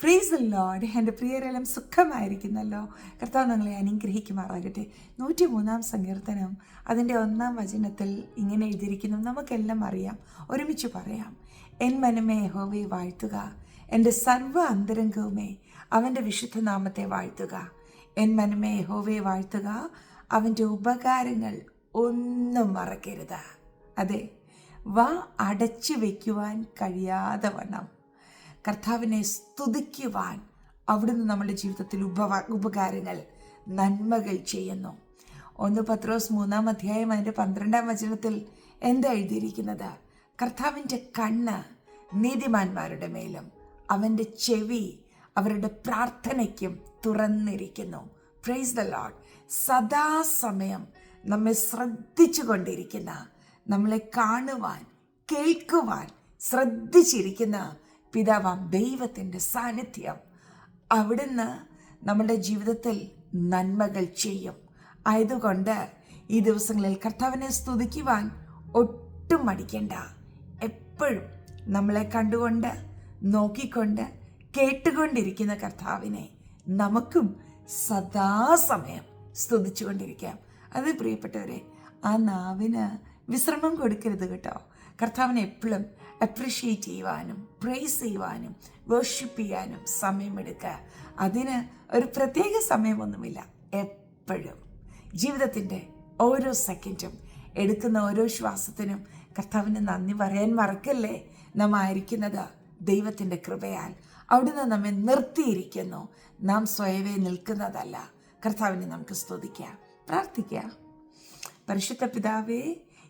Praise the Lord. എൻ്റെ പ്രിയരെല്ലാം സുഖമായിരിക്കുന്നല്ലോ. കർത്താവ് നിങ്ങളെ അനുഗ്രഹിക്കുമാറാകട്ടെ. 103 സങ്കീർത്തനം അതിൻ്റെ 1 വചനത്തിൽ ഇങ്ങനെ എഴുതിയിരിക്കുന്നു. നമുക്കെല്ലാം അറിയാം, ഒരുമിച്ച് പറയാം. എൻ മനമേ യഹോവയെ വാഴ്ത്തുക, എൻ്റെ സർവ്വ അന്തരംഗവുമേ അവൻ്റെ വിശുദ്ധ നാമത്തെ വാഴ്ത്തുക. എൻ മനമേ യഹോവയെ വാഴ്ത്തുക, അവൻ്റെ ഉപകാരങ്ങൾ ഒന്നും മറക്കരുത്. അതെ, വാ അടച്ചു വയ്ക്കുവാൻ കഴിയാതെ വണ്ണം കർത്താവിനെ സ്തുതിക്കുവാൻ അവിടുന്ന് നമ്മുടെ ജീവിതത്തിൽ ഉപകാരങ്ങൾ, നന്മകൾ ചെയ്യുന്നു. 1 പത്രോസ് 3 അധ്യായം അതിൻ്റെ 12 വചനത്തിൽ എന്താ എഴുതിയിരിക്കുന്നത്? കർത്താവിൻ്റെ കണ്ണ് നീതിമാന്മാരുടെ മേലും അവൻ്റെ ചെവി അവരുടെ പ്രാർത്ഥനയ്ക്കും തുറന്നിരിക്കുന്നു. Praise the lord. സദാസമയം നമ്മെ ശ്രദ്ധിച്ചു കൊണ്ടിരിക്കുന്ന, നമ്മളെ കാണുവാൻ കേൾക്കുവാൻ ശ്രദ്ധിച്ചിരിക്കുന്ന പിതാവാം ദൈവത്തിൻ്റെ സാന്നിധ്യം അവിടുന്ന് നമ്മുടെ ജീവിതത്തിൽ നന്മകൾ ചെയ്യും. ആയതുകൊണ്ട് ഈ ദിവസങ്ങളിൽ കർത്താവിനെ സ്തുതിക്കുവാൻ ഒട്ടും മടിക്കണ്ട. എപ്പോഴും നമ്മളെ കണ്ടുകൊണ്ട് നോക്കിക്കൊണ്ട് കേട്ടുകൊണ്ടിരിക്കുന്ന കർത്താവിനെ നമുക്കും സദാസമയം സ്തുതിച്ചുകൊണ്ടിരിക്കാം. അത് പ്രിയപ്പെട്ടവരെ, ആ നാവിന് വിശ്രമം കൊടുക്കരുത് കേട്ടോ. കർത്താവിനെ എപ്പോഴും അപ്രിഷ്യേറ്റ് ചെയ്യുവാനും പ്രൈസ് ചെയ്യുവാനും വർഷിപ്പ് ചെയ്യാനും സമയമെടുക്കുക. അതിന് ഒരു പ്രത്യേക സമയമൊന്നുമില്ല. എപ്പോഴും ജീവിതത്തിൻ്റെ ഓരോ സെക്കൻഡും എടുക്കുന്ന ഓരോ ശ്വാസത്തിനും കർത്താവിന് നന്ദി പറയാൻ മറക്കല്ലേ. നാം ആയിരിക്കുന്നത് ദൈവത്തിൻ്റെ കൃപയാൽ. അവിടുന്ന് നമ്മെ നിർത്തിയിരിക്കുന്നു. നാം സ്വയമേ നിൽക്കുന്നതല്ല. കർത്താവിനെ നമുക്ക് സ്തുതിക്കാം, പ്രാർത്ഥിക്കാം. പരിശുദ്ധ പിതാവേ,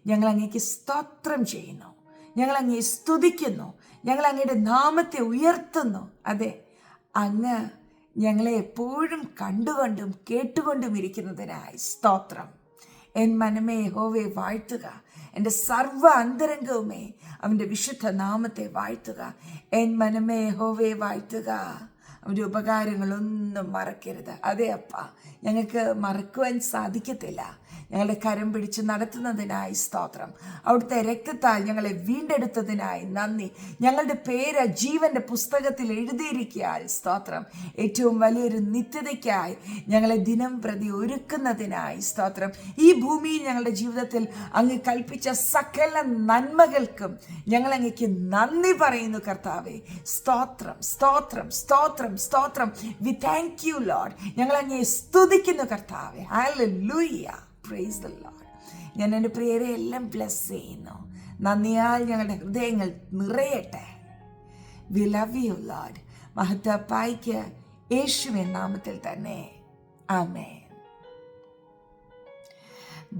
ഞങ്ങൾ അങ്ങേക്ക് സ്തോത്രം ചെയ്യുന്നു, ഞങ്ങൾ അങ്ങയെ സ്തുതിക്കുന്നു, ഞങ്ങൾ അങ്ങയുടെ നാമത്തെ ഉയർത്തുന്നു. അതെ, അങ്ങ് ഞങ്ങളെ എപ്പോഴും കണ്ടുകൊണ്ടും കേട്ടുകൊണ്ടും ഇരിക്കുന്നതിനായി സ്തോത്രം. എൻ മനമേ യഹോവയെ വാഴ്ത്തുക, എൻ്റെ സർവ്വ അന്തരംഗവുമേ അവൻ്റെ വിശുദ്ധ നാമത്തെ വാഴ്ത്തുക. എൻ മനമേ യഹോവയെ വാഴ്ത്തുക, അവൻ്റെ ഉപകാരങ്ങളൊന്നും മറക്കരുത്. അതെ അപ്പ, ഞങ്ങൾക്ക് മറക്കുവാൻ സാധിക്കത്തില്ല. ഞങ്ങളുടെ കരം പിടിച്ച് നടത്തുന്നതിനായി സ്തോത്രം. അവിടുത്തെ രക്തത്താൽ ഞങ്ങളെ വീണ്ടെടുത്തതിനായി നന്ദി. ഞങ്ങളുടെ പേര് ജീവന്റെ പുസ്തകത്തിൽ എഴുതിയിരിക്കാൻ സ്തോത്രം. ഏറ്റവും വലിയൊരു നിത്യതയ്ക്കായി ഞങ്ങളെ ദിനം പ്രതി ഒരുക്കുന്നതിനായി സ്തോത്രം. ഈ ഭൂമിയിൽ ഞങ്ങളുടെ ജീവിതത്തിൽ അങ്ങ് കൽപ്പിച്ച സകല നന്മകൾക്കും ഞങ്ങൾ അങ്ങേക്ക് നന്ദി പറയുന്നു കർത്താവേ. സ്തോത്രം, സ്തോത്രം, സ്തോത്രം, സ്തോത്രം. V thank you Lord. ഞങ്ങൾ അങ്ങേ സ്തുതിക്കുന്നു കർത്താവേ. ഹല്ലേലൂയ. Praise the Lord. ഞാൻ എൻ്റെ പ്രിയരെ എല്ലാം ബ്ലെസ് ചെയ്യുന്നു. നന്ദിയാൽ ഞങ്ങളുടെ ഹൃദയങ്ങൾ നിറയട്ടെ. We love you lord. മഹത്വപ്പായ്ക്ക് യേശുവിൻ നാമത്തിൽ തന്നെ ആമേൻ.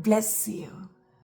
Bless you.